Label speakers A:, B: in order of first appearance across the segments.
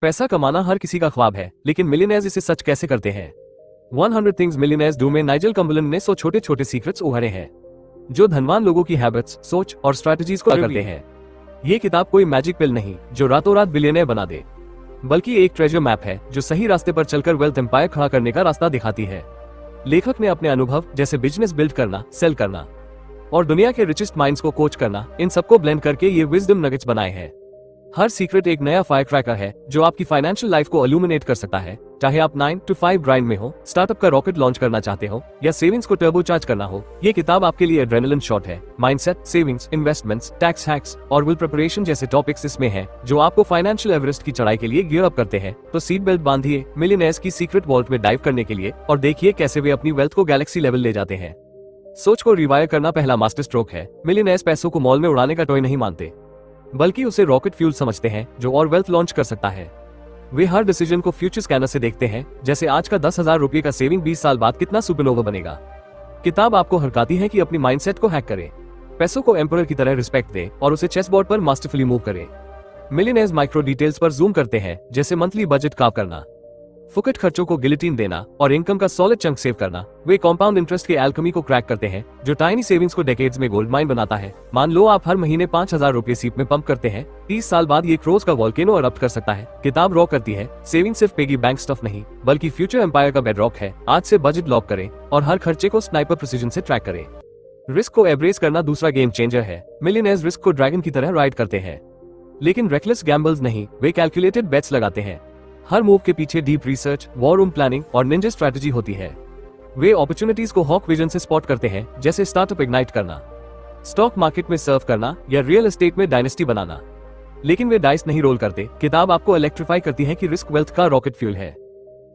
A: पैसा कमाना हर किसी का ख्वाब है, लेकिन मिलियनेयर्स इसे सच कैसे करते हैं? 100 थिंग्स मिलियनेयर्स डू में नाइजल कम्बरलैंड ने 100 छोटे छोटे सीक्रेट्स उभरे हैं जो धनवान लोगों की हैबिट्स, सोच और स्ट्रैटेजीज को करते हैं। ये किताब कोई मैजिक पिल नहीं जो रातों रात बिलियनेयर बना दे, बल्कि एक ट्रेजर मैप है जो सही रास्ते पर चलकर वेल्थ एम्पायर खड़ा करने का रास्ता दिखाती है। लेखक ने अपने अनुभव जैसे बिजनेस बिल्ड करना, सेल करना और दुनिया के रिचेस्ट माइंड्स को कोच करना, इन सबको ब्लेंड करके ये विजडम नगेट्स बनाए हैं। हर सीक्रेट एक नया फायर क्रैकर है जो आपकी फाइनेंशियल लाइफ को इल्यूमिनेट कर सकता है। चाहे आप 9 to 5 ग्राइंड में हो, स्टार्टअप का रॉकेट लॉन्च करना चाहते हो या सेविंग्स को टर्बोचार्ज करना हो, ये किताब आपके लिए एड्रेनलिन शॉट है। Mindset, savings, investments, tax hacks और विल प्रिपरेशन जैसे टॉपिक्स इसमें हैं जो आपको फाइनेंशियल एवरेस्ट की चढ़ाई के लिए गियर अप करते हैं। तो सीट बेल्ट बांधिए मिलियनेयर्स की सीक्रेट वॉल्ट में डाइव करने के लिए और देखिए कैसे वे अपनी वेल्थ को गैलेक्सी लेवल ले जाते हैं। सोच को रिवायर करना पहला मास्टर स्ट्रोक है। मिलियनेयर्स पैसों को मॉल में उड़ाने का टॉय नहीं मानते, बल्कि उसे रॉकेट फ्यूल समझते हैं जो और वेल्थ लॉन्च कर सकता है। वे हर डिसीजन को फ्यूचर स्कैनर से देखते हैं, जैसे आज का 10,000 रुपए का सेविंग 20 साल बाद कितना सुपरनोवा बनेगा। किताब आपको हरकाती है कि अपनी माइंडसेट को हैक करें, पैसों को एम्परर की तरह रिस्पेक्ट दें और उसे चेस बोर्ड पर मास्टरफुली मूव करें। मिलियनेयर्स माइक्रो डिटेल्स पर जूम करते हैं, जैसे मंथली बजट कार्व करना, फुकट खर्चों को गिलिटीन देना और इनकम का सॉलिड चंक सेव करना। वे कंपाउंड इंटरेस्ट के एल्केमी को क्रैक करते हैं जो टाइनी सेविंग्स को डेकेड्स में गोल्ड माइन बनाता है। मान लो आप हर महीने 5,000 रुपए सीप में पंप करते हैं, 30 साल बाद ये क्रोज का वॉल्केनो इरप्ट कर सकता है। किताब रॉ करती है सेविंग सिर्फ पेगी बैंक स्टफ नहीं, बल्कि फ्यूचर एम्पायर का बेडरॉक है। आज से बजट लॉक करें और हर खर्चे को स्नाइपर प्रिसीजन से ट्रैक करें। रिस्क को एब्रेस करना दूसरा गेम चेंजर है। मिलियनेयर्स रिस्क को ड्रैगन की तरह राइड करते हैं, लेकिन रेकलेस गैम्बल्स नहीं, वे कैलकुलेटेड बेट्स लगाते हैं। हर मूव के पीछे deep research, war room planning और निंजा स्ट्रेटजी होती है। वे अपॉर्चुनिटीज को हॉक विजन से स्पॉट करते हैं, जैसे स्टार्टअप इग्नाइट करना, स्टॉक मार्केट में सर्व करना या रियल एस्टेट में डायनेस्टी बनाना। लेकिन वे डाइस नहीं रोल करते। किताब आपको इलेक्ट्रीफाई करती है कि रिस्क वेल्थ का रॉकेट फ्यूल है।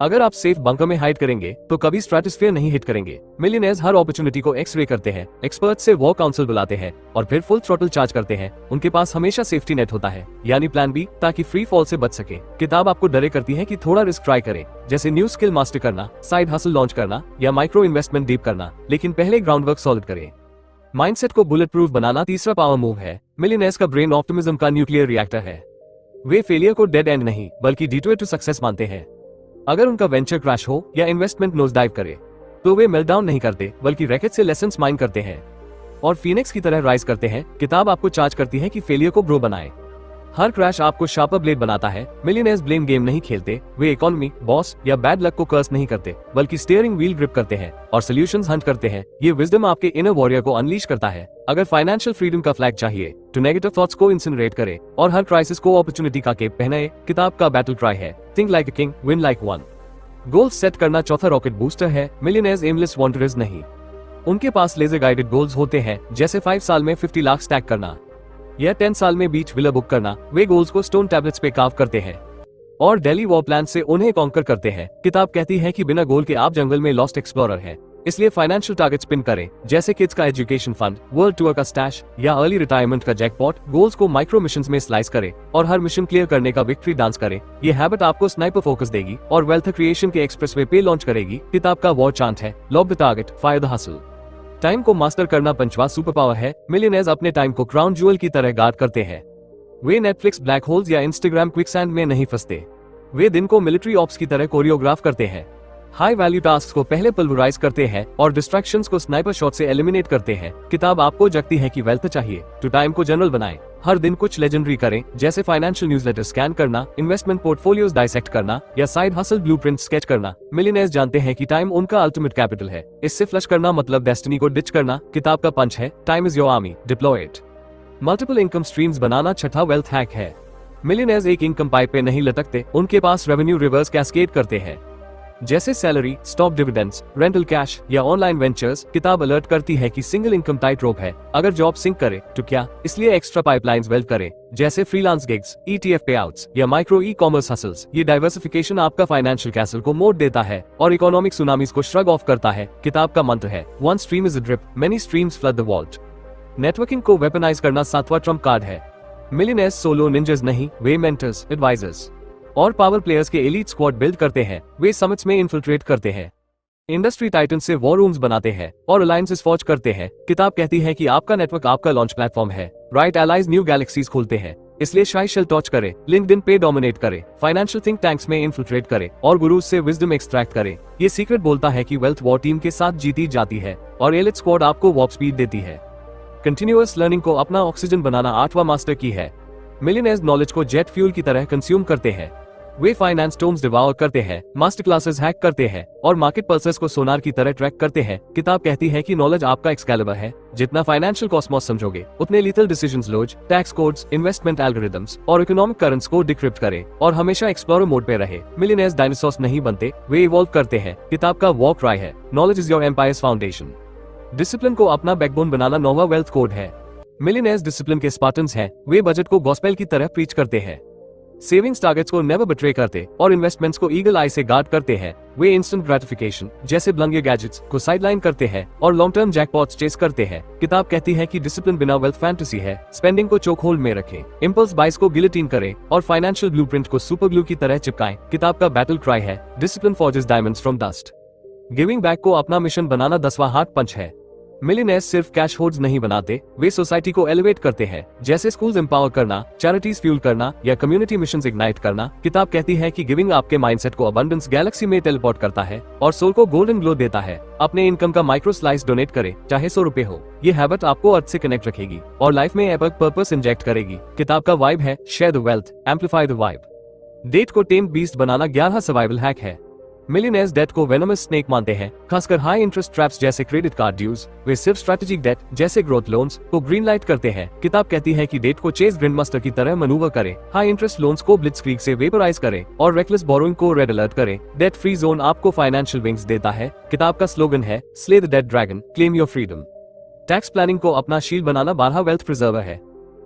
A: अगर आप सेफ बंकर में हाइड करेंगे तो कभी स्ट्रेटोस्फीयर नहीं हिट करेंगे। मिलियनेयर्स हर अपॉर्चुनिटी को एक्स रे करते हैं, एक्सपर्ट से वॉर काउंसिल बुलाते हैं और फिर फुल थ्रॉटल चार्ज करते हैं। उनके पास हमेशा सेफ्टी नेट होता है, यानी प्लान बी, ताकि फ्री फॉल से बच सके। किताब आपको डरे करती है कि थोड़ा रिस्क ट्राई करें, जैसे न्यू स्किल मास्टर करना, साइड हसल लॉन्च करना या माइक्रो इन्वेस्टमेंट डीप करना, लेकिन पहले ग्राउंड वर्क सॉलिड करें। माइंडसेट को बुलेट प्रूफ बनाना तीसरा पावर मूव है। मिलियनेयर्स का ब्रेन ऑप्टिमिज्म का न्यूक्लियर रिएक्टर है। वे फेलियर को डेड एंड नहीं, बल्कि डिटूर टू सक्सेस मानते हैं। अगर उनका वेंचर क्रैश हो या इन्वेस्टमेंट नोज डाइव करे तो वे मेल्टडाउन नहीं करते, बल्कि रैकेट से लेसन्स माइन करते हैं और फीनिक्स की तरह राइज करते हैं। किताब आपको चार्ज करती है कि फेलियर को ब्रो बनाए। हर क्रैश आपको शार्पर ब्लेड बनाता है। मिलियनेयर्स ब्लेम गेम नहीं खेलते, वे इकोनॉमी, बॉस या बैड लक को कर्स नहीं करते, बल्कि स्टीयरिंग व्हील ग्रिप करते हैं और सॉल्यूशंस हंट करते हैं। ये विजडम आपके इनर वॉरियर को अनलीश करता है। अगर फाइनेंशियल फ्रीडम का फ्लैग चाहिए तो नेगेटिव थॉट्स को इंसिनरेट करे और हर क्राइसिस को अपॉर्चुनिटी का केप पहनाए। किताब का बैटल क्राई है think like a king, win like one. Goals set करना चौथा रॉकेट बूस्टर है। मिलियनेयर्स एमलेस वांडरर्स नहीं, उनके पास लेजर गाइडेड गोल्स होते हैं, जैसे 5 साल में 50 लाख स्टैक करना या 10 साल में बीच विला बुक करना। वे गोल्स को स्टोन टैबलेट्स पे कार्व करते हैं और डेली वॉर प्लान से उन्हें कॉन्कर करते हैं। किताब कहती है कि बिना गोल के आप जंगल में लॉस्ट एक्सप्लोरर हैं, इसलिए फाइनेंशियल टारगेट्स पिन करें, जैसे किड्स का एजुकेशन फंड, वर्ल्ड टूर का स्टैश या अर्ली रिटायरमेंट का जैकपॉट। गोल्स को माइक्रो मिशंस में स्लाइस करें और हर मिशन क्लियर करने का विक्ट्री डांस करें। ये हैबिट आपको स्नाइपर फोकस देगी और वेल्थ क्रिएशन के एक्सप्रेसवे पे लॉन्च करेगी। किताब का वॉर चांट है lock the target, fire the hustle. Time को मास्टर करना पंचवा सुपर पावर है। मिलियनेयर्स अपने टाइम को क्राउन ज्वेल की तरह गार्ड करते हैं। वे नेटफ्लिक्स ब्लैक होल्स या इंस्टाग्राम क्विकसैंड में नहीं फंसते। वे दिन को मिलिट्री ऑप्स की तरह कोरियोग्राफ करते हैं, हाई वैल्यू टास्क को पहले पल्वराइज करते हैं और डिस्ट्रैक्शंस को स्नाइपर शॉट से एलिमिनेट करते हैं। किताब आपको जगती है कि वेल्थ चाहिए तो टाइम को जनरल बनाएं। हर दिन कुछ लेजेंडरी करें, जैसे फाइनेंशियल न्यूज़लेटर स्कैन करना, इन्वेस्टमेंट पोर्टफोलियोज डाइसेक्ट करना या साइड हसल ब्लूप्रिंट स्केच करना। मिलियनेयर्स जानते हैं कि टाइम उनका अल्टीमेट कैपिटल है। इससे फ्लश करना मतलब डेस्टिनी को डिच करना। किताब का पंच है time is your army, deploy it. Multiple income streams बनाना छठा वेल्थ हैक है। मिलियनेयर्स एक इनकम पाइप पे नहीं लटकते, उनके पास रेवेन्यू रिवर्स कैस्केड करते हैं, जैसे salary, stock dividends, rental cash या ऑनलाइन वेंचर्स। किताब अलर्ट करती है कि सिंगल इनकम टाइट रोप है। अगर जॉब सिंक करे तो क्या, इसलिए एक्स्ट्रा पाइपलाइंस वेल्थ करें, जैसे freelance gigs, ETF payouts या माइक्रो ई कॉमर्स हसल्स। ये डाइवर्सिफिकेशन आपका फाइनेंशियल कैसल को मोड़ देता है और इकोनॉमिक सुनामीज को श्रग ऑफ करता है। किताब का मंत्र है one stream is a drip, many streams flood the vault. Networking को वेपनाइज करना सातवां ट्रम्प कार्ड है। मिलियनेयर्स सोलो निंजर्स नहीं, वे मेंटर्स, एडवाइजर्स और पावर प्लेयर्स के एलीट स्क्वाड बिल्ड करते हैं। वे समिट्स में इन्फिल्ट्रेट करते हैं, इंडस्ट्री टाइटन से वॉर रूम्स बनाते हैं और अलायंसेस फॉर्ज करते हैं। किताब कहती है कि आपका नेटवर्क आपका लॉन्च प्लेटफॉर्म है। राइट एलाइज न्यू गैलेक्सीज खोलते हैं। इसलिए सोशल टॉर्च करे, लिंक्डइन पे डोमिनेट करे, फाइनेंशियल थिंक टैंक्स में इन्फिल्ट्रेट करे और गुरुज से विजडम एक्सट्रैक्ट करे। ये सीक्रेट बोलता है कि वेल्थ वॉर टीम के साथ जीती जाती है और एलिट स्क्वाड आपको वॉर्प स्पीड देती है। कंटिन्यूअस लर्निंग को अपना ऑक्सीजन बनाना 8वां मास्टर की है। मिलियनेयर्स नॉलेज को जेट फ्यूल की तरह कंज्यूम करते हैं। वे फाइनेंस टोम्स डिवाउर करते हैं, मास्टर क्लासेस हैक करते हैं और मार्केट पल्सेस को सोनार की तरह ट्रैक करते हैं। किताब कहती है कि नॉलेज आपका एक्सकैलिबर है। जितना फाइनेंशियल कॉस्मोस समझोगे, उतने लीथल डिसीजंस लोज, टैक्स कोड्स, इन्वेस्टमेंट एल्गोरिथम्स और इकोनॉमिक करंट्स को डिक्रिप्ट करें और हमेशा एक्सप्लोरर मोड पे रहे। मिलियनेयर्स डायनासोर्स नहीं बनते, वे इवॉल्व करते हैं। किताब का वॉक ट्राई है, knowledge is your empire's foundation. Discipline को अपना बैकबोन बनाना 9वां वेल्थ कोड है। मिलियनेयर्स डिसिप्लिन के स्पार्टन्स हैं। वे बजट को गॉस्पेल की तरह प्रीच करते हैं, सेविंग्स टारगेट्स को नेवर बिट्रे करते और इन्वेस्टमेंट्स को ईगल आई से गार्ड करते हैं। वे इंस्टेंट ग्रेटिफिकेशन जैसे ब्लंगे गैजेट्स को साइडलाइन करते हैं और लॉन्ग टर्म जैकपॉट्स चेस करते हैं। किताब कहती है कि डिसिप्लिन बिना वेल्थ फैंटेसी है। स्पेंडिंग को चोक होल्ड में रखें, इंपल्स बाइस को गिलोटिन करें और फाइनेंशियल ब्लूप्रिंट को सुपर ग्लू की तरह चिपकाएं। किताब का बैटल क्राई है, discipline forges diamonds from dust. Giving back को अपना मिशन बनाना 10वां हार्ट पंच है। मिलियनेयर्स सिर्फ कैश होर्ड्स नहीं बनाते, वे सोसाइटी को एलिवेट करते हैं, जैसे स्कूल्स एम्पावर करना, चैरिटीज फ्यूल करना या कम्युनिटी मिशंस इग्नाइट करना। किताब कहती है कि गिविंग आपके माइंडसेट को अबंडेंस गैलेक्सी में टेलीपोर्ट करता है और सोल को गोल्डन ग्लो देता है। अपने इनकम का माइक्रो स्लाइस डोनेट करें, चाहे 100 रुपए हो। ये हैबिट आपको अर्थ से कनेक्ट रखेगी और लाइफ में एपिक पर्पस इंजेक्ट करेगी। किताब का वाइब है, share the wealth, amplify the vibe. Debt को टेम्ड बीस्ट बनाना 11 सर्वाइवल हैक है। मिलियनेयर्स डेट को वेनमस स्नेक मानते हैं, खासकर हाई इंटरेस्ट ट्रैप्स जैसे क्रेडिट कार्ड ड्यूज। वे सिर्फ स्ट्रेटेजिक डेट जैसे ग्रोथ लोन्स को ग्रीन लाइट करते हैं। किताब कहती है कि डेट को चेस ग्रैंडमास्टर की तरह मनूवर करें, हाई इंटरेस्ट लोन्स को ब्लिट्जक्रीग से वेपराइज करें और रेकलेस बोरोइंग को रेड अलर्ट करें। डेट फ्री जोन आपको फाइनेंशियल विंग्स देता है। किताब का स्लोगन है, slay the dead dragon, claim your freedom. Tax planning को अपना शील्ड बनाना 12 वेल्थ प्रिजर्वर है।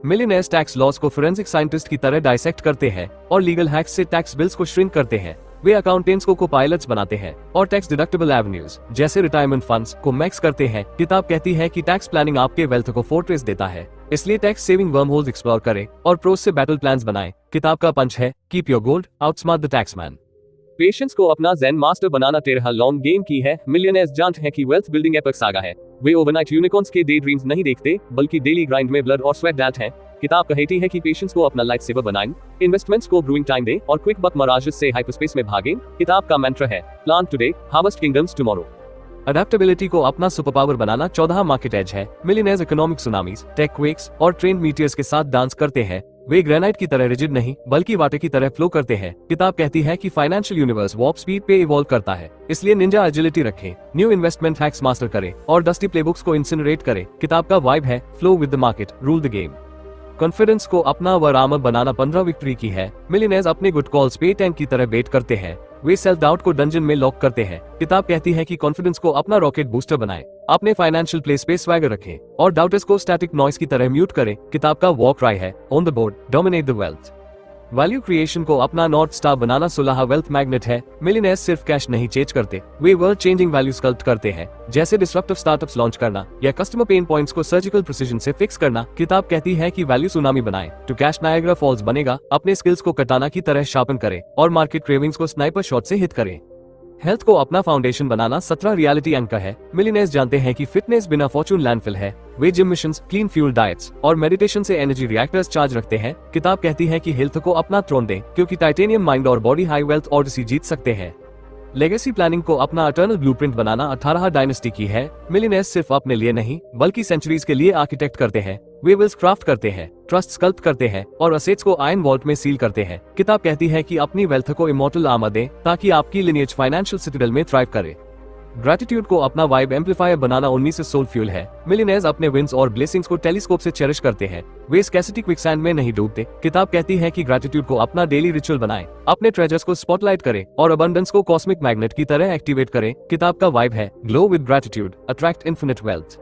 A: मिलियनेयर्स टैक्स लॉस को फोरेंसिक साइंटिस्ट की तरह डाइसेक्ट करते हैं और लीगल हैक्स से टैक्स बिल्स को श्रिंक करते हैं। वे अकाउंटेंट्स को पायलट्स बनाते हैं और टैक्स डिडक्टेबल एवेन्यूज जैसे रिटायरमेंट फंड्स को मैक्स करते हैं। किताब कहती है कि टैक्स प्लानिंग आपके वेल्थ को फोर्ट्रेस देता है, इसलिए tax saving worm holes explore करें और प्रोस से बैटल प्लान्स बनाएं। किताब का पंच है, keep your gold, outsmart the Taxmann. Patience को अपना ज़ेन मास्टर बनाना 13 लॉन्ग गेम की है। मिलियनेयर्स जानते हैं कि वेल्थ बिल्डिंग एपिक सागा है। वे ओवरनाइट यूनिकॉर्न्स के डे ड्रीम्स नहीं देखते, बल्कि डेली ग्राइंड में ब्लड और स्वेट डालते हैं। किताब कहती है कि पेशेंस को अपना लाइफ सेवर बनाएं, इन्वेस्टमेंट्स को ग्रोइंग टाइम दें और क्विक बक मराजेस से हाइपरस्पेस में भागें। किताब का मंत्र है, plan today, harvest kingdoms tomorrow. Adaptability को अपना सुपर पावर बनाना 14 मार्केट एज है। Millionaires economic tsunamis, tech quakes और ट्रेंड मीटियर्स के साथ डांस करते हैं। वे ग्रेनाइट की तरह रिजिड नहीं, बल्कि वाटर की तरह फ्लो करते हैं। किताब कहती है कि फाइनेंशियल यूनिवर्स वॉर्प स्पीड पे इवॉल्व करता है, इसलिए निंजा एजिलिटी रखें, न्यू इन्वेस्टमेंट हैक्स मास्टर करें और डस्टी प्लेबुक्स को इंसिनरेट करें। किताब का वाइब है, flow with the market, rule the game. Confidence को अपना वर आर्मर बनाना 15 विक्ट्री की है। मिलियनेयर्स अपने गुड कॉल्स पे टैंक की तरह बेट करते हैं। वे सेल्फ डाउट को डंजन में लॉक करते हैं। किताब कहती है कि कॉन्फिडेंस को अपना रॉकेट बूस्टर बनाएं, अपने फाइनेंशियल प्लेस पे स्वैगर रखें और डाउटर्स को स्टैटिक नॉइस की तरह म्यूट करें। किताब का वॉक राय है, on the board, dominate the wealth. Value creation को अपना नॉर्थ स्टार बनाना 16 वेल्थ मैग्नेट है। मिलियनेयर्स सिर्फ कैश नहीं चेज करते, वे वर्ल्ड चेंजिंग वैल्यू स्कल्प्ट करते हैं, जैसे डिसरप्टिव स्टार्टअप्स लॉन्च करना या कस्टमर पेन पॉइंट्स को सर्जिकल प्रिसीजन से फिक्स करना। किताब कहती है कि वैल्यू सुनामी बनाएं, तो कैश नायग्रा फॉल्स बनेगा। अपने स्किल्स को कटाना की तरह शार्पन करें और मार्केट क्रेविंग्स को स्नाइपर शॉट से हिट करें। हेल्थ को अपना फाउंडेशन बनाना 17 रियलिटी एंकर है। मिलियनेयर्स जानते हैं कि फिटनेस बिना फॉर्चून लैंडफिल है। वे gym missions, clean fuel diets और मेडिटेशन से एनर्जी रिएक्टर्स चार्ज रखते हैं। किताब कहती है कि हेल्थ को अपना थ्रोन दें, क्योंकि टाइटेनियम माइंड और बॉडी हाई वेल्थ ऑडिसी जीत सकते हैं। लेगेसी प्लानिंग को अपना अटर्नल ब्लूप्रिंट बनाना 18 डायनेस्टी की है। मिलियनेयर्स सिर्फ अपने लिए नहीं, बल्कि सेंचुरीज के लिए आर्किटेक्ट करते हैं। वे विल्स क्राफ्ट करते हैं, ट्रस्ट स्कल्प्ट करते हैं और असेट्स को आयरन वॉल्ट में सील करते हैं। किताब कहती है कि अपनी वेल्थ को इमॉर्टल आर्मर दें, ताकि आपकी लिनिएज फाइनेंशियल सिटाडेल में थ्राइव करे। ग्रेटिट्यूड को अपना वाइब एम्पलीफायर बनाना 19 सोल फ्यूल है। मिलियनेयर्स अपने विंस और ब्लेसिंग्स को टेलीस्कोप से चेरिश करते हैं, वे स्कैसिटी क्विकसैंड में नहीं डूबते। किताब कहती है कि ग्रेटिट्यूड को अपना डेली रिचुअल बनाएं, अपने ट्रेजर्स को स्पॉटलाइट करें और अबंडेंस को कॉस्मिक मैग्नेट की तरह एक्टिवेट करें। किताब का वाइब है, glow with gratitude, attract infinite wealth.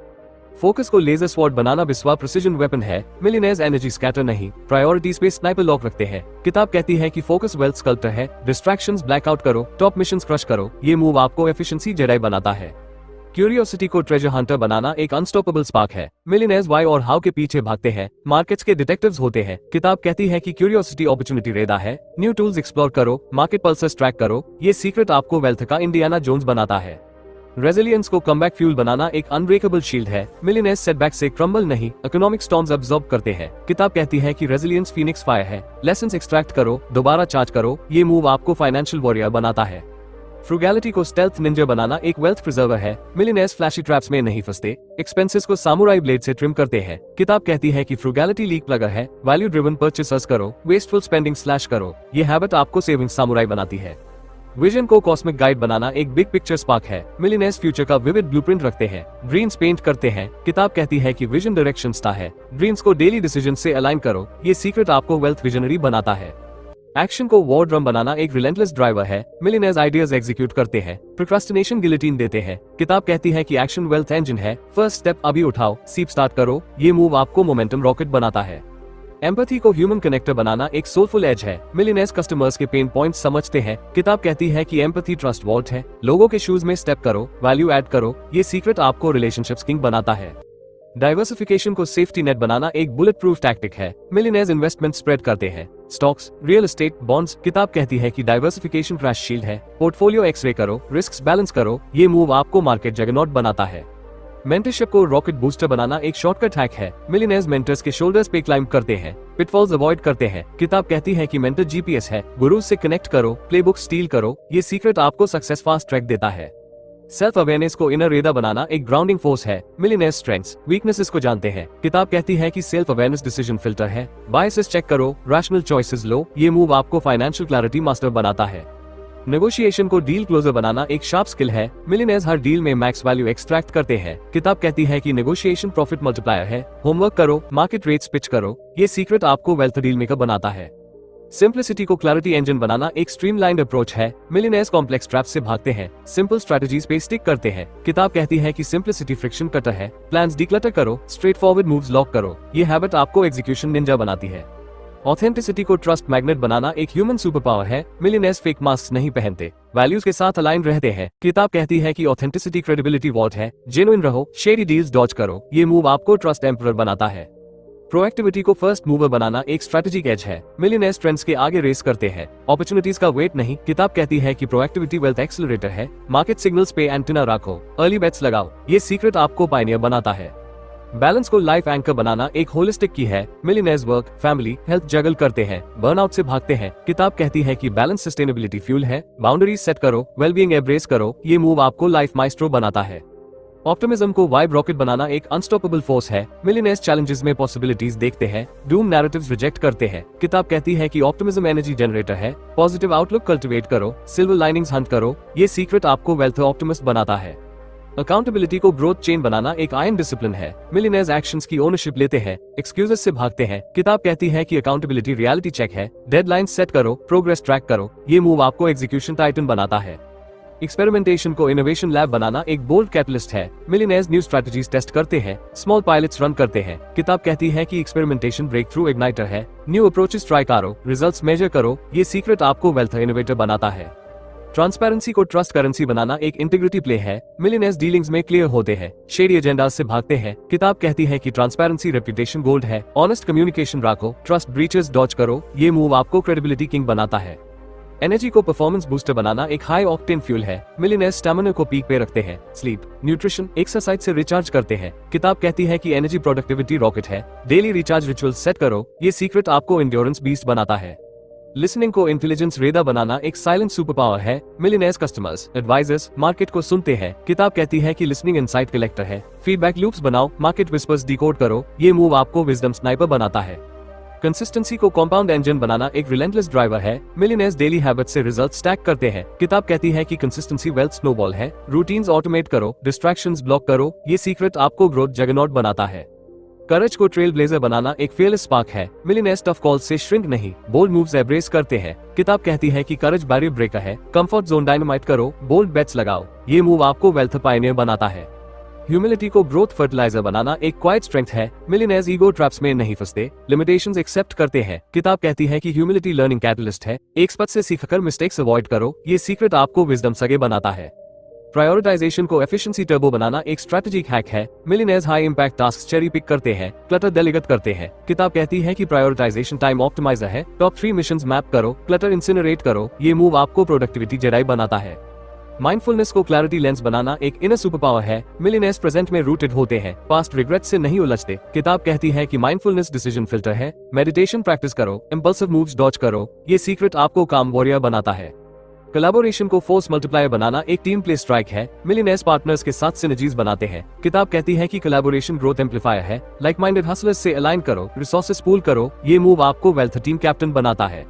A: Focus को लेजर स्वॉर्ड बनाना विश्वा प्रिसीजन वेपन है। मिलियनेयर्स एनर्जी स्कैटर नहीं, प्रायोरिटीज पे स्नाइपर लॉक रखते हैं। किताब कहती है कि फोकस वेल्थ स्कल्प्टर है, डिस्ट्रैक्शंस ब्लैकआउट करो, टॉप मिशंस क्रश करो। ये मूव आपको एफिशिएंसी जेडाई बनाता है। क्यूरियोसिटी को ट्रेजर हंटर बनाना एक अनस्टॉपेबल स्पार्क है। मिलियनेयर्स व्हाई और हाउ के पीछे भागते हैं, मार्केट्स के डिटेक्टिव्स होते हैं। किताब कहती है कि क्यूरियोसिटी अपॉर्चुनिटी रेदा है, न्यू टूल्स एक्सप्लोर करो, मार्केट पल्सेस ट्रैक करो। ये सीक्रेट आपको वेल्थ का इंडियाना जोन्स बनाता है। रेजिलियंस को कमबैक फ्यूल बनाना एक अनब्रेकेबल शील्ड है। मिलियनेयर्स सेटबैक से क्रम्बल नहीं, इकोनॉमिक स्टॉर्म्स अब्सॉर्ब करते हैं। किताब कहती है कि रेजिलियंस फीनिक्स फायर है। लेसन्स एक्सट्रैक्ट करो, दोबारा चार्ज करो। ये मूव आपको फाइनेंशियल वॉरियर बनाता है। फ्रूगैलिटी को स्टेल्थ निंजा बनाना एक वेल्थ प्रिजर्वर है। मिलियनेयर्स फ्लैशी ट्रैप्स में नहीं फंसते, एक्सपेंसेस को सामुराई ब्लेड से ट्रिम करते हैं। किताब कहती है कि फ्रूगैलिटी लीक प्लगर है। वैल्यू ड्रिवन परचेसेस करो, वेस्टफुल स्पेंडिंग स्लैश करो। ये हैबिट आपको सेविंग सामुराई बनाती है। विजन को कॉस्मिक गाइड बनाना एक बिग पिक्चर स्पार्क है। मिलियनेयर्स फ्यूचर का विविड ब्लूप्रिंट रखते हैं, ड्रीम्स पेंट करते हैं। किताब कहती है कि विजन डायरेक्शन स्टार है। ड्रीम्स को डेली डिसीजन से अलाइन करो। ये सीक्रेट आपको वेल्थ विजनरी बनाता है। एक्शन को वॉर ड्रम बनाना एक रिलेंटलेस ड्राइवर है। मिलियनेयर्स आइडियाज एग्जीक्यूट करते हैं, प्रोक्रास्टिनेशन गिलोटिन देते हैं। किताब कहती है कि एक्शन वेल्थ इंजन है। फर्स्ट स्टेप अभी उठाओ, सीप स्टार्ट करो। ये मूव आपको मोमेंटम रॉकेट बनाता है। एम्पैथी को ह्यूमन कनेक्टर बनाना एक सोलफुल एज है। मिलियनेयर्स कस्टमर्स के पेन पॉइंट्स समझते हैं। किताब कहती है कि एम्पैथी ट्रस्ट वॉल्ट है। लोगों के शूज में स्टेप करो, वैल्यू ऐड करो। ये सीक्रेट आपको रिलेशनशिप्स किंग बनाता है। डाइवर्सिफिकेशन को सेफ्टी नेट बनाना एक बुलेट प्रूफ टैक्टिक है। मिलियनेयर्स इन्वेस्टमेंट स्प्रेड करते हैं, स्टॉक्स, रियल एस्टेट, बॉन्ड्स। किताब कहती है कि डाइवर्सिफिकेशन क्रैश शील्ड है। पोर्टफोलियो एक्सरे करो, रिस्क बैलेंस करो। ये मूव आपको मार्केट जगरनॉट बनाता है। मेंटरशिप को रॉकेट बूस्टर बनाना एक शॉर्टकट हैक है। मिलियनेयर्स मेंटर्स के शोल्डर्स पे क्लाइंब करते हैं, पिटफॉल्स अवॉइड करते हैं। किताब कहती है कि मेंटर जीपीएस है। गुरु से कनेक्ट करो, प्लेबुक स्टील करो। ये सीक्रेट आपको सक्सेस फास्ट ट्रैक देता है। सेल्फ अवेयरनेस को इनर रेडा बनाना एक ग्राउंडिंग फोर्स है। मिलियनेयर्स स्ट्रेंथ्स, वीकनेसेस को जानते हैं। किताब कहती है कि सेल्फ अवेयरनेस डिसीजन फिल्टर है। बायसेस चेक करो, रैशनल चॉइसेस लो। ये मूव आपको फाइनेंशियल क्लैरिटी मास्टर बनाता है। नेगोशिएशन को डील क्लोजर बनाना एक शार्प स्किल है। मिलियनेयर्स हर डील में मैक्स वैल्यू एक्सट्रैक्ट करते हैं। किताब कहती है कि नेगोशिएशन प्रॉफिट मल्टीप्लायर है। होमवर्क करो, मार्केट रेट्स पिच करो। ये सीक्रेट आपको वेल्थ डील मेकर बनाता है। सिंप्लिसिटी को क्लैरिटी इंजन बनाना एक स्ट्रीमलाइंड अप्रोच है। मिलियनेयर्स कॉम्प्लेक्स ट्रैप्स से भागते हैं, सिंपल स्ट्रेटजीज पे स्टिक करते हैं। किताब कहती है कि सिंप्लिसिटी फ्रिक्शन कटर है। प्लान्स डिक्लटर करो, स्ट्रेट फॉरवर्ड मूव्स लॉक करो। ये हैबिट आपको एग्जीक्यूशन निंजा बनाती है। ऑथेंटिसिटी को ट्रस्ट मैग्नेट बनाना एक ह्यूमन सुपर पावर है। मिलियनेयर्स फेक मास्क नहीं पहनते, वैल्यूज के साथ अलाइन रहते हैं। किताब कहती है कि ऑथेंटिसिटी क्रेडिबिलिटी वॉल्ट है। जेन्युइन रहो, शेडी डील्स डॉज करो। ये मूव आपको ट्रस्ट एम्परर बनाता है। प्रोएक्टिविटी को फर्स्ट मूवर बनाना एक स्ट्रेटेजिक एज है। मिलियनेयर्स ट्रेंड्स के आगे रेस करते हैं, अपॉर्चुनिटीज का वेट नहीं। किताब कहती है कि प्रोएक्टिविटी वेल्थ एक्सेलरेटर है। मार्केट सिग्नल्स पे एंटीना रखो, अर्ली बेट्स लगाओ। ये सीक्रेट आपको पायनियर बनाता है। बैलेंस को लाइफ एंकर बनाना एक होलिस्टिक की है। मिलियनेयर्स वर्क, फैमिली, हेल्थ जगल करते हैं, बर्नआउट से भागते हैं। किताब कहती है कि बैलेंस सस्टेनेबिलिटी फ्यूल है। बाउंड्रीज सेट करो, वेलबीइंग एब्रेस करो। ये मूव आपको लाइफ माइस्ट्रो बनाता है। ऑप्टिमिज्म को वाइब रॉकेट बनाना एक अनस्टॉपेबल फोर्स है। मिलियनेयर्स चैलेंजेस में पॉसिबिलिटीज देखते हैं, डूम नैरेटिव्स रिजेक्ट करते हैं। किताब कहती है कि ऑप्टिमिज्म एनर्जी जनरेटर है। पॉजिटिव आउटलुक कल्टिवेट करो, सिल्वर लाइनिंग्स हंट करो। ये सीक्रेट आपको वेल्थ ऑप्टिमिस्ट बनाता है। अकाउंटेबिलिटी को ग्रोथ चेन बनाना एक आयरन डिसिप्लिन है। मिलियनेयर्स एक्शंस की ओनरशिप लेते हैं, एक्सक्यूजेस से भागते हैं। किताब कहती है कि अकाउंटेबिलिटी रियलिटी चेक है। डेडलाइन सेट करो, प्रोग्रेस ट्रैक करो। ये मूव आपको एग्जीक्यूशन टाइटन बनाता है। एक्सपेरिमेंटेशन को इनोवेशन लैब बनाना एक बोल्ड कैटलिस्ट है। मिलियनेयर्स न्यू स्ट्रेटजीज टेस्ट करते हैं, स्मॉल पायलट्स रन करते हैं। किताब कहती है कि एक्सपेरिमेंटेशन ब्रेक थ्रू इग्नाइटर है। न्यू अप्रोचेस ट्राई करो, रिजल्ट्स मेजर करो। ये सीक्रेट आपको वेल्थ इनोवेटर बनाता है। ट्रांसपेरेंसी को ट्रस्ट करेंसी बनाना एक इंटीग्रिटी प्ले है। मिलियनेयर्स डीलिंग्स में क्लियर होते हैं, शेडी एजेंडास से भागते हैं। किताब कहती है कि ट्रांसपेरेंसी रेपुटेशन गोल्ड है। ऑनेस्ट कम्युनिकेशन रखो, ट्रस्ट ब्रीचेस डॉज करो। ये मूव आपको क्रेडिबिलिटी किंग बनाता है। एनर्जी को परफॉर्मेंस बूस्टर बनाना एक हाई ऑक्टेन फ्यूल है। मिलियनेयर्स स्टैमिना को पीक पे रखते हैं, स्लीप, न्यूट्रिशन, एक्सरसाइज से रिचार्ज करते हैं। किताब कहती है कि एनर्जी प्रोडक्टिविटी रॉकेट है। डेली रिचार्ज रिचुअल सेट करो। ये सीक्रेट आपको एंड्योरेंस बीस्ट बनाता है। लिसनिंग को इंटेलिजेंस रेडा बनाना एक साइलेंट सुपर पावर है। मिलियनेयर्स कस्टमर्स, एडवाइजर्स, मार्केट को सुनते हैं। किताब कहती है कि लिसनिंग इनसाइट कलेक्टर है। फीडबैक लूप्स बनाओ, मार्केट विस्पर्स डिकोड करो। ये मूव आपको विजडम स्नाइपर बनाता है। कंसिस्टेंसी को कंपाउंड इंजन बनाना एक रिलेंटलेस ड्राइवर है। मिलियनेयर्स डेली हैबिट से रिजल्ट स्टैक करते हैं। किताब कहती है कि कंसिस्टेंसी वेल्थ स्नोबॉल है। रूटीन्स ऑटोमेट करो, डिस्ट्रैक्शंस ब्लॉक करो। ये सीक्रेट आपको ग्रोथ जगरनॉट बनाता है। करेज को ट्रेल ब्लेजर बनाना एक फेयरलेस स्पार्क है। मिलियनेयर्स टफ कॉल से श्रिंक नहीं, बोल्ड मूव्स एब्रेस करते हैं। किताब कहती है कि करेज बैरियर ब्रेकर है। कंफर्ट जोन डायनामाइट करो, बोल्ड बेट्स लगाओ। ये मूव आपको वेल्थ पायनियर बनाता है। ह्यूमिलिटी को ग्रोथ फर्टिलाइजर बनाना एक क्वाइट स्ट्रेंथ है। मिलियनेयर्स ईगो ट्रैप्स में नहीं फंसते, लिमिटेशंस एक्सेप्ट करते हैं। किताब कहती है कि ह्यूमिलिटी लर्निंग कैटलिस्ट है। एक्सपर्ट से सीखकर मिस्टेक्स अवॉइड करो। ये सीक्रेट आपको विजडम सगे बनाता है। प्रायोरिटाइजेशन को एफिशिएंसी टर्बो बनाना एक स्ट्रेटेजिक हैक है। Millionaires high impact task cherry pick करते हैं, क्लटर डेलीगेट करते हैं। किताब कहती है कि प्रायोरिटाइजेशन टाइम ऑप्टिमाइजर है। टॉप 3 मिशंस मैप करो, क्लटर इंसिनरेट करो। ये मूव आपको प्रोडक्टिविटी जेडाई बनाता है। माइंडफुलनेस को क्लैरिटी लेंस बनाना एक इनर सुपर पावर है। मिलियनेयर्स प्रेजेंट में रूटेड होते हैं, पास्ट रिग्रेट से नहीं उलझते। किताब कहती है कि माइंडफुलनेस डिसीजन फिल्टर है। मेडिटेशन प्रैक्टिस करो, इंपल्सिव मूव्स डॉज करो, ये सीक्रेट आपको काम वॉरियर बनाता है। कोलैबोरेशन को फोर्स मल्टीप्लायर बनाना एक टीम प्ले स्ट्राइक है। मिलियनेयर्स पार्टनर्स के साथ सिनर्जीज बनाते हैं। किताब कहती है कि कोलैबोरेशन ग्रोथ एम्पलीफायर है। लाइक माइंडेड हसलर्स से अलाइन करो, रिसोर्सेस पूल करो, ये मूव आपको वेल्थ टीम कैप्टन बनाता है।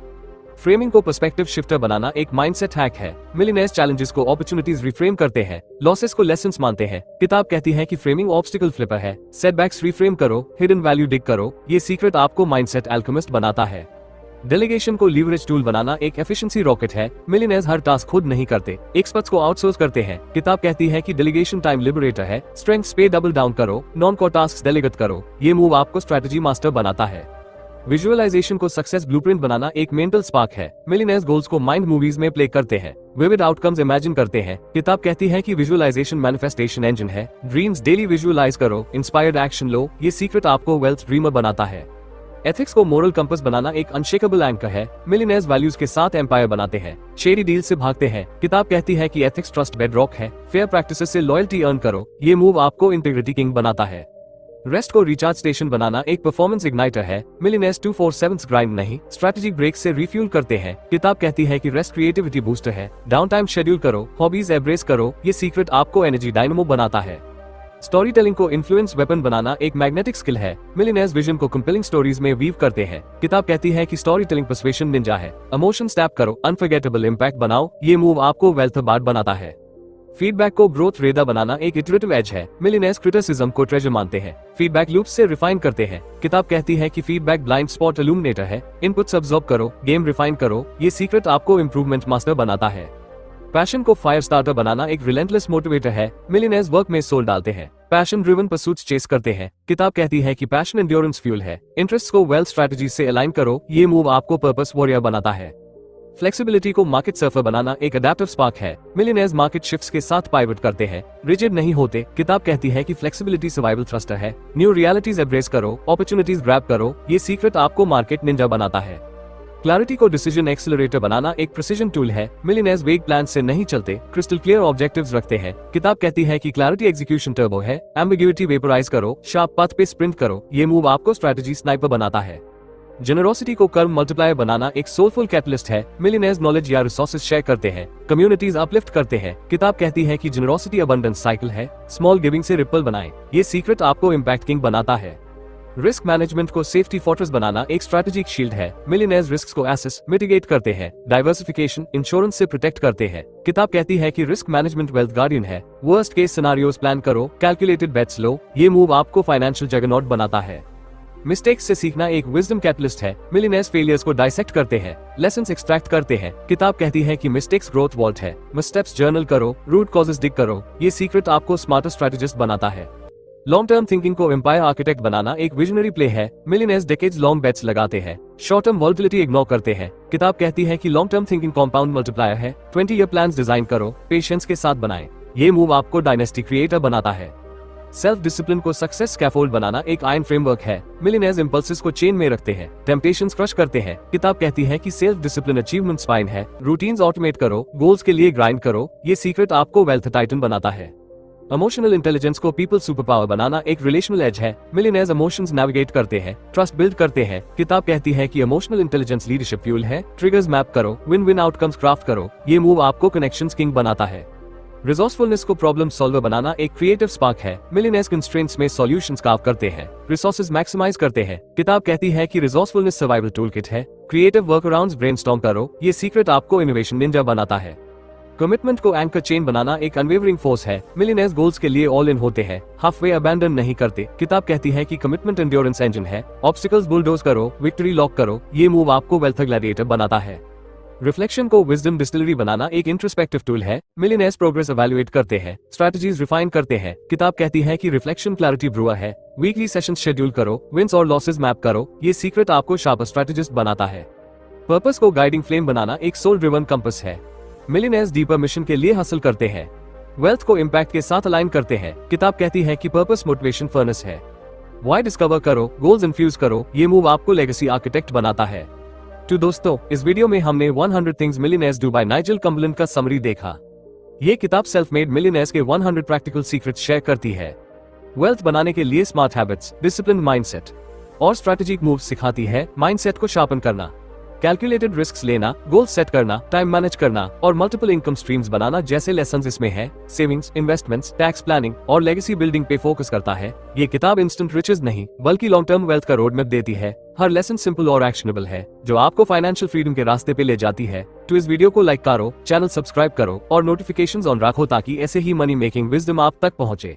A: फ्रेमिंग को पर्सपेक्टिव शिफ्टर बनाना एक माइंडसेट हैक है। मिलियनेयर्स चैलेंजेस को अपॉर्चुनिटीज रिफ्रेम करते हैं, लॉसेस को लेसन्स मानते हैं। किताब कहती है कि फ्रेमिंग ऑब्स्टिकल फ्लिपर है। सेटबैक्स रिफ्रेम करो, हिडन वैल्यू डिग करो, ये सीक्रेट आपको माइंडसेट एल्केमिस्ट बनाता है। डेलीगेशन को लीवरेज टूल बनाना एक एफिशिएंसी रॉकेट है। मिलियनेयर्स हर टास्क खुद नहीं करते, एक्सपर्ट्स को आउटसोर्स करते हैं। किताब कहती है कि डेलीगेशन टाइम लिबरेटर है। स्ट्रेंथ्स पे डबल डाउन करो, नॉन कोर टास्क डेलीगेट करो, ये मूव आपको स्ट्रेटजी मास्टर बनाता है। विजुअलाइजेशन को सक्सेस ब्लूप्रिंट बनाना एक मेंटल स्पार्क है। मिलियनेयर्स गोल्स को माइंड मूवीज में प्ले करते हैं, विविड आउटकम्स इमेजिन करते हैं। किताब कहती है कि विजुअलाइजेशन मैनिफेस्टेशन इंजन है। ड्रीम्स डेली विजुअलाइज करो, इंस्पायर्ड एक्शन लो, ये सीक्रेट आपको वेल्थ ड्रीमर बनाता है। एथिक्स को मोरल कंपास बनाना एक अनशेकेबल एंकर है। मिलियनेयर्स वैल्यूज के साथ एम्पायर बनाते हैं, शेडी डील से भागते हैं। किताब कहती है कि एथिक्स ट्रस्ट बेडरॉक है। फेयर प्रैक्टिसेस से लॉयल्टी अर्न करो, ये मूव आपको इंटीग्रिटी किंग बनाता है। रेस्ट को रिचार्ज स्टेशन बनाना एक परफॉर्मेंस इग्नाइटर है। मिलियनेयर्स 24/7 ग्राइंड नहीं, स्ट्रेटेजिक ब्रेक से रिफ्यूल करते हैं। किताब कहती है कि रेस्ट क्रिएटिविटी बूस्टर है। डाउन टाइम शेड्यूल करो, हॉबीज एब्रेस करो, ये सीक्रेट आपको एनर्जी डायनामो बनाता है। स्टोरी टेलिंग को इन्फ्लुएंस वेपन बनाना एक मैग्नेटिक स्किल है। मिलियनेयर्स विजन को कंपेलिंग स्टोरीज में वीव करते हैं। किताब कहती है कि स्टोरी टेलिंग पर्सुएशन निंजा है। इमोशन टैप करो, अनफॉरगेटेबल इंपैक्ट बनाओ, ये मूव आपको वेल्थ बार्ड बनाता है। फीडबैक को ग्रोथ रेडा बनाना एक इटरेटिव एज है। मिलियनेयर्स क्रिटिसिज्म को ट्रेजर मानते हैं, फीडबैक लूप से रिफाइन करते हैं। किताब कहती है कि फीडबैक ब्लाइंड स्पॉट इल्यूमिनेटर है। इनपुट्स अब्सॉर्ब करो, गेम रिफाइन करो, ये सीक्रेट आपको इम्प्रूवमेंट मास्टर बनाता है। पैशन को फायर स्टार्टर बनाना एक रिलेंटलेस मोटिवेटर है। मिलियनेयर्स वर्क में सोल डालते हैं, पैशन ड्रिवन परसूट्स चेस करते हैं। किताब कहती है कि पैशन एंड्योरेंस फ्यूल है। इंटरेस्ट को वेल्थ स्ट्रेटजी से अलाइन करो, ये मूव आपको पर्पस वॉरियर बनाता है। फ्लेक्सिबिलिटी को मार्केट सर्फर बनाना एक अडेप्टिव स्पार्क है। मिलियनेयर्स मार्केट शिफ्ट्स के साथ पाइवट करते हैं, रिजिड नहीं होते। किताब कहती है कि फ्लेक्सिबिलिटी सर्वाइवल थ्रस्टर है। न्यू रियलिटीज एब्रेस करो, अपॉर्चुनिटीज ग्रैब करो, ये सीक्रेट आपको मार्केट निंजा बनाता है। क्लैरिटी को डिसीजन एक्सेलरेटर बनाना एक प्रिसीजन टूल है। मिलियनेयर्स वेग प्लान से नहीं चलते, क्रिस्टल क्लियर ऑब्जेक्टिव्स रखते हैं। किताब कहती है कि क्लैरिटी एग्जीक्यूशन टर्बो है। एम्बिग्यूटी वेपराइज करो, शार्प पाथ पे स्प्रिंट करो, ये मूव आपको स्ट्रेटजी स्नाइपर बनाता है। जेनरोसिटी को कर्म मल्टीप्लायर बनाना एक सोलफुल कैटलिस्ट है। मिलियनेयर्स नॉलेज या रिसोर्सेज शेयर करते हैं, कम्युनिटीज अपलिफ्ट करते हैं। किताब कहती है कि जेनरोसिटी अबंडेंस साइकिल है। स्मॉल गिविंग से रिपल बनाएं, ये सीक्रेट आपको इम्पैक्ट किंग बनाता है। रिस्क मैनेजमेंट को सेफ्टी फोर्ट्रेस बनाना एक स्ट्रेटेजिक शील्ड है। मिलियनेयर्स रिस्क को एसेस मिटिगेट करते हैं, डाइवर्सिफिकेशन इंश्योरेंस से प्रोटेक्ट करते हैं। किताब कहती है कि रिस्क मैनेजमेंट वेल्थ गार्डियन है। वर्स्ट केस सिनारियोस प्लान करो, कैलकुलेटेड बेट्स लो, ये मूव आपको फाइनेंशियल जगरनॉट बनाता है। मिस्टेक्स से सीखना एक विजडम कैटलिस्ट है। मिलियनेयर्स फेलियर्स को डाइसेक्ट करते हैं, लेसन्स एक्सट्रैक्ट करते हैं। किताब कहती है कि मिस्टेक्स ग्रोथ वॉल्ट है। मिसस्टेप्स जर्नल करो, रूट कॉजेस डिग करो, ये सीक्रेट आपको स्मार्टर स्ट्रेटेजिस्ट बनाता है। लॉन्ग टर्म थिंकिंग को एम्पायर आर्किटेक्ट बनाना एक विजनरी प्ले है। मिलियनेयर्स डेकेड्स लॉन्ग बेट्स लगाते हैं, शॉर्ट टर्म वॉल्टिलिटी इग्नोर करते हैं। किताब कहती है कि long term thinking compound multiplier है। 20 ईयर प्लान्स डिजाइन करो, पेशेंस के साथ बनाएं, ये मूव आपको डायनेस्टी क्रिएटर बनाता है। सेल्फ डिसिप्लिन को सक्सेस स्कैफोल्ड बनाना एक आयरन फ्रेमवर्क है। मिलियनेयर्स इंपल्सेस को चेन में रखते हैं, टेम्पटेशंस क्रश करते हैं। किताब कहती है कि सेल्फ डिसिप्लिन अचीवमेंट स्पाइन है। रूटीन्स ऑटोमेट करो, गोल्स के लिए ग्राइंड करो, ये सीक्रेट आपको वेल्थ टाइटन बनाता है। इमोशनल इंटेलिजेंस को पीपल सुपर पावर बनाना एक रिलेशनल एज है। मिलियनेयर्स इमोशंस नेविगेट करते हैं, ट्रस्ट बिल्ड करते हैं। किताब कहती है कि इमोशनल इंटेलिजेंस लीडरशिप फ्यूल है। ट्रिगर्स मैप करो, विन विन आउटकम्स क्राफ्ट करो, ये मूव आपको कनेक्शंस किंग बनाता है। रिसोर्सफुलनेस को प्रॉब्लम सॉल्वर बनाना एक क्रिएटिव स्पार्क है। मिलियनेयर्स कंस्ट्रेंट्स में सॉल्यूशंस कार्व करते हैं, रिसोर्सेज मैक्सिमाइज करते हैं। किताब कहती है कि रिसोर्सफुलनेस सर्वाइवल टूलकिट है। क्रिएटिव वर्कअराउंड्स ब्रेनस्टॉर्म करो, ये सीक्रेट आपको इनोवेशन निंजा बनाता है। कमिटमेंट को एंकर चेन बनाना एक अनवेवरिंग फोर्स है। मिलियनेयर्स गोल्स के लिए ऑल इन होते हैं, हाफ वे अबैंडन नहीं करते। किताब कहती है कि कमिटमेंट एंड्योरेंस इंजन है। ऑब्स्टिकल्स बुलडोज करो, विक्ट्री लॉक करो, ये मूव आपको वेल्थ ग्लैडिएटर बनाता है। रिफ्लेक्शन को विजडम डिस्टिलरी बनाना एक इंट्रोस्पेक्टिव टूल है। मिलियनेयर्स प्रोग्रेस एवेल्युएट करते हैं, स्ट्रेटजीज रिफाइन करते हैं। किताब कहती है कि रिफ्लेक्शन क्लैरिटी ब्रूअर है। वीकली सेशंस शेड्यूल करो, विंस और लॉसेस मैप करो, ये सीक्रेट आपको शार्पर स्ट्रेटेजिस्ट बनाता है। पर्पस को गाइडिंग फ्लेम बनाना एक सोल ड्रिवन कंपस है। मिलियनेयर्स डीपर मिशन के लिए हासिल करते हैं, वेल्थ को इम्पैक्ट के साथ अलाइन करते हैं। किताब कहती है कि पर्पस मोटिवेशन फर्नेस है। वाई डिस्कवर करो, गोल्स इन्फ्यूज करो, ये मूव आपको लेगेसी आर्किटेक्ट बनाता है। तो दोस्तों, इस वीडियो में हमने 100 things millionaires do by Nigel Cumberland का समरी देखा। ये किताब सेल्फ मेड मिलियनेयर्स के 100 प्रैक्टिकल सीक्रेट्स शेयर करती है। वेल्थ बनाने के लिए स्मार्ट हैबिट्स, डिसिप्लिन माइंडसेट और स्ट्रैटेजिक मूव्स सिखाती है। माइंडसेट को शार्पन करना, कैलकुलेटेड रिस्क्स लेना, गोल सेट करना, टाइम मैनेज करना और मल्टीपल इनकम स्ट्रीम्स बनाना जैसे लेसन्स इसमें है। सेविंग्स, इन्वेस्टमेंट्स, टैक्स प्लानिंग और लेगेसी बिल्डिंग पे फोकस करता है। ये किताब इंस्टेंट रिचेज नहीं बल्कि लॉन्ग टर्म वेल्थ का रोड मैप देती है। हर लेसन सिंपल और एक्शनेबल है जो आपको फाइनेंशियल फ्रीडम के रास्ते पे ले जाती है। तो इस वीडियो को लाइक करो, चैनल सब्सक्राइब करो और नोटिफिकेशंस ऑन रखो ताकि ऐसे ही मनी मेकिंग विजडम आप तक पहुंचे।